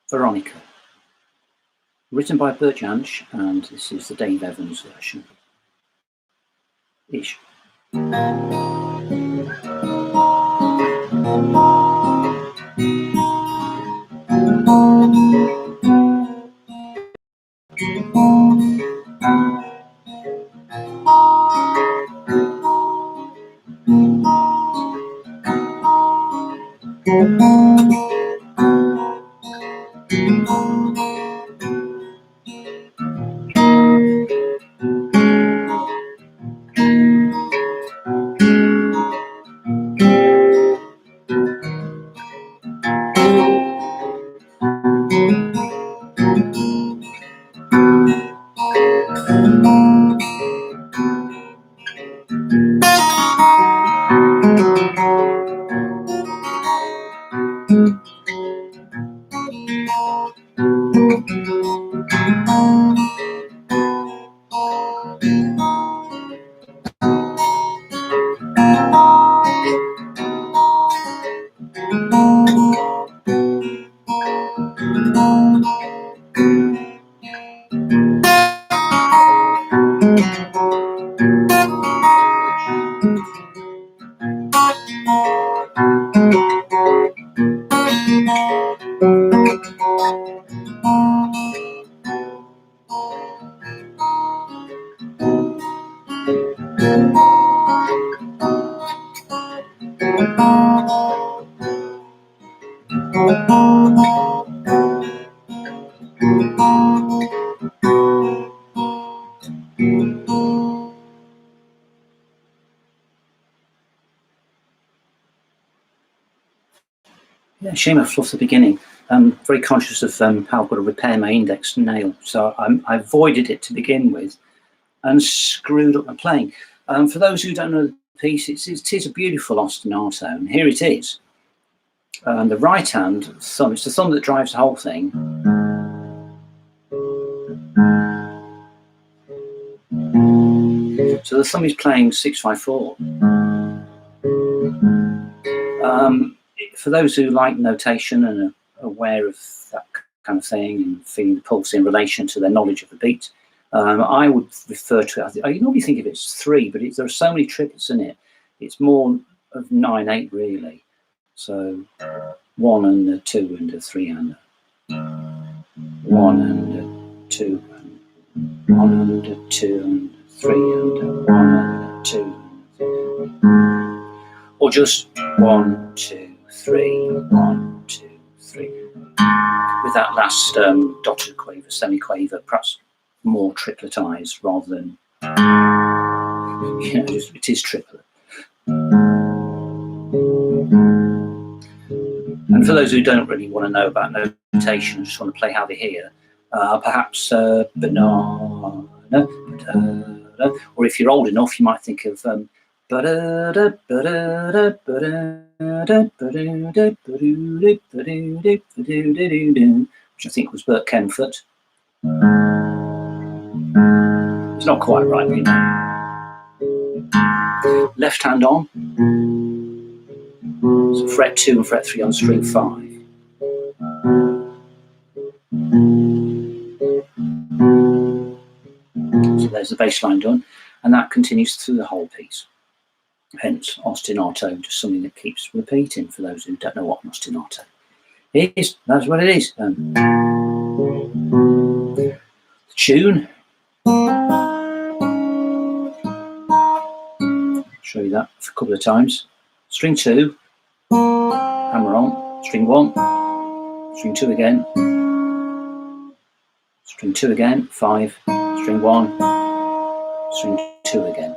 Veronica. Written by Bert Jansch, and this is the Dave Evans version. Ish. Yeah, shame I fluffed the beginning. I'm very conscious of how I've got to repair my index nail, so I avoided it to begin with and screwed up my playing. For those who don't know the piece, it is a beautiful ostinato, and here it is. The right hand thumb, it's the thumb that drives the whole thing. So the thumb is playing 6/5/4. For those who like notation and are aware of that kind of thing and feeling the pulse in relation to their knowledge of the beat, I would refer to it. I normally think of it as 3, but there are so many triplets in it. It's more of 9/8 really. So 1 and a 2 and a 3 and a 1 and a 2 and 1 and a 2 and 3 and a 1 and a 2, or just 1, 2, 3, 1, 2, 3, with that last dotted quaver, semi-quaver, perhaps more tripletized rather than, it is triplet. And for those who don't really want to know about notation, just want to play how they hear, perhaps banana, or if you're old enough, you might think of which I think was Bert Kenford. It's not quite right, you know. Left hand on, so fret 2 and fret 3 on string 5. So there's the bass line done, and that continues through the whole piece. Hence, ostinato, just something that keeps repeating for those who don't know what an ostinato is. That's what it is. The tune. I'll show you that a couple of times. String 2, hammer on, string 1, string 2 again, string 2 again, 5, string 1, string 2 again.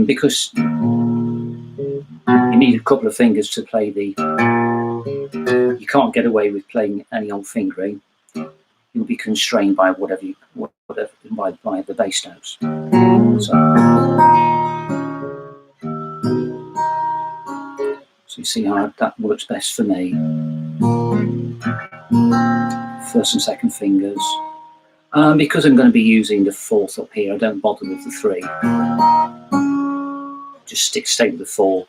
Because you need a couple of fingers to play you can't get away with playing any old fingering. You'll be constrained by by the bass notes. So you see how that works best for me. First and second fingers. Because I'm going to be using the 4th up here, I don't bother with the 3. Just stay with the 4.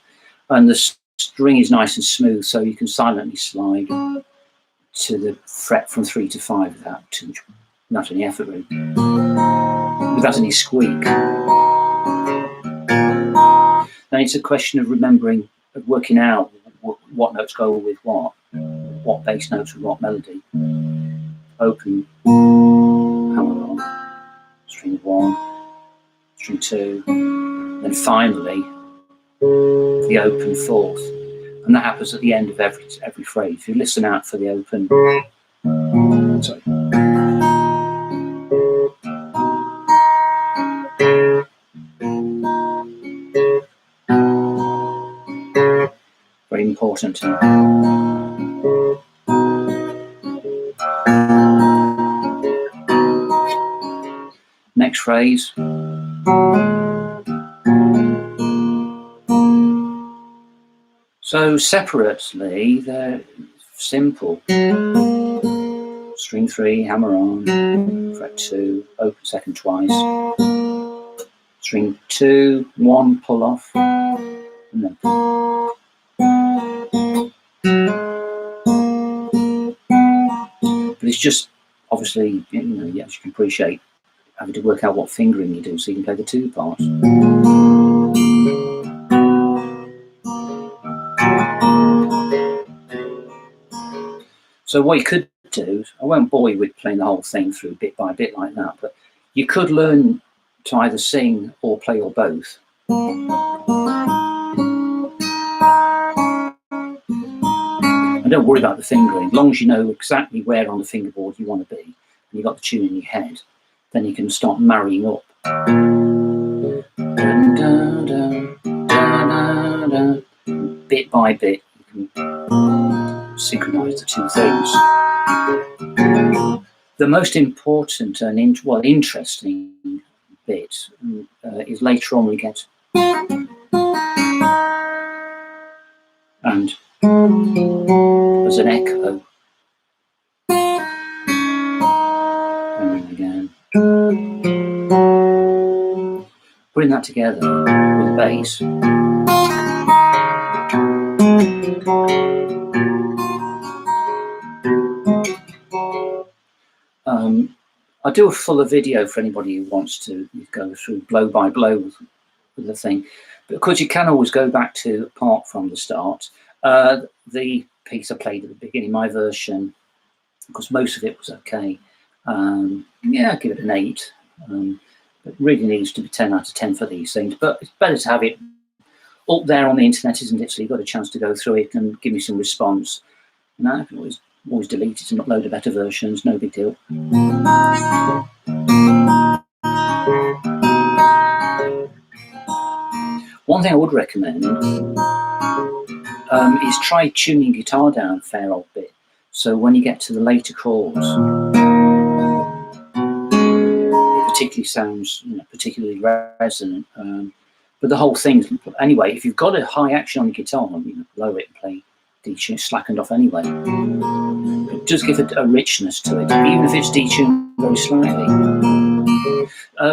And the string is nice and smooth, so you can silently slide to the fret from 3 to 5 without any effort, really, without any squeak. Then it's a question of remembering, of working out what notes go with what bass notes with what melody. Open, hammer on, string 1, string 2, then finally the open 4th, and that happens at the end of every phrase. If you listen out for the open, sorry. Very important. Next phrase. So separately, they're simple. String 3, hammer on, fret 2, open second twice. String 2, 1, pull off, and then but it's just, obviously, as you can appreciate, having to work out what fingering you do so you can play the 2 parts. So what you could do, I won't bore you with playing the whole thing through bit by bit like that, but you could learn to either sing or play or both. And don't worry about the fingering. As long as you know exactly where on the fingerboard you want to be, and you've got the tune in your head, then you can start marrying up. Bit by bit, you can synchronize the 2 things. The most important and interesting bit is later on we get and as an echo. And then again. Putting that together with bass. I do a fuller video for anybody who wants to go through blow by blow with the thing. But of course, you can always go back to apart from the start. The piece I played at the beginning, my version, because most of it was okay. Yeah, I'd give it an 8. It really needs to be 10 out of 10 for these things. But it's better to have it up there on the internet, isn't it? So you've got a chance to go through it and give me some response. And I can always delete it and upload a better versions, no big deal. One thing I would recommend is try tuning guitar down a fair old bit. So when you get to the later chords, it particularly sounds particularly resonant. But the whole thing, anyway, if you've got a high action on the guitar, lower it and play D-tuned, slackened off anyway. It does give a richness to it, even if it's detuned very slightly.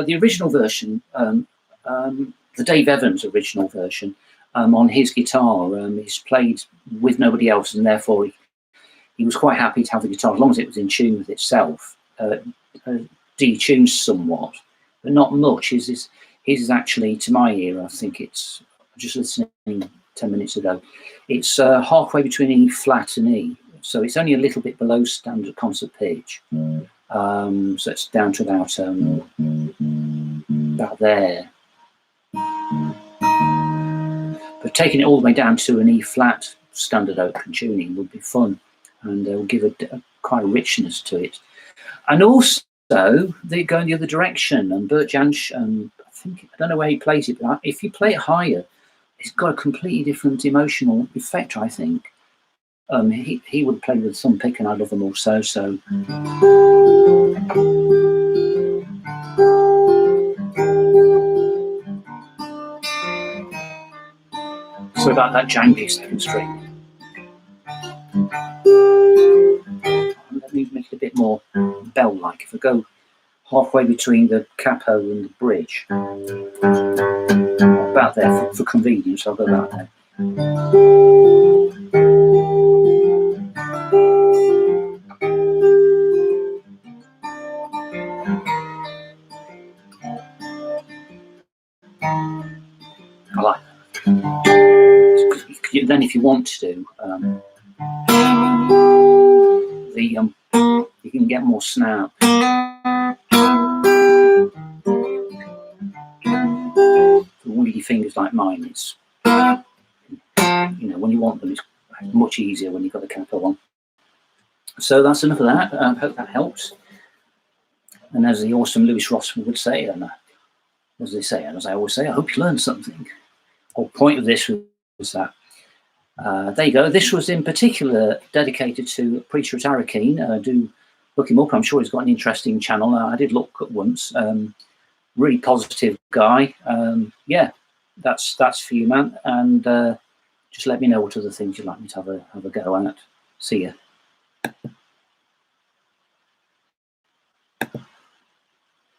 The original version, the Dave Evans original version, on his guitar, he's played with nobody else, and therefore he was quite happy to have the guitar, as long as it was in tune with itself, detuned somewhat, but not much. His is actually, to my ear, I think it's, just listening 10 minutes ago, it's halfway between E flat and E, so it's only a little bit below standard concert pitch. So it's down to about there. But taking it all the way down to an E flat standard open tuning would be fun, and will give a quite a richness to it. And also, they go in the other direction. And Bert Jansch, I don't know where he plays it, but if you play it higher, it's got a completely different emotional effect, I think. He would play with some pick, and I love them also. So. So about that jangly second string. Let me make it a bit more bell-like. If I go halfway between the capo and the bridge, about there for convenience, I'll go about there. I like that. Then if you want to, you can get more snap. Weedy fingers like mine, it's, when you want them, it's much easier when you've got the capo on. So that's enough of that. I hope that helps. And as the awesome Lewis Rossman would say, and as they say, and as I always say, I hope you learned something. The whole point of this was that. There you go. This was in particular dedicated to Preacher at Arakeen. Do look him up. I'm sure he's got an interesting channel. I did look at once. Really positive guy. Yeah, that's for you, man. And just let me know what other things you'd like me to have a go at. See ya.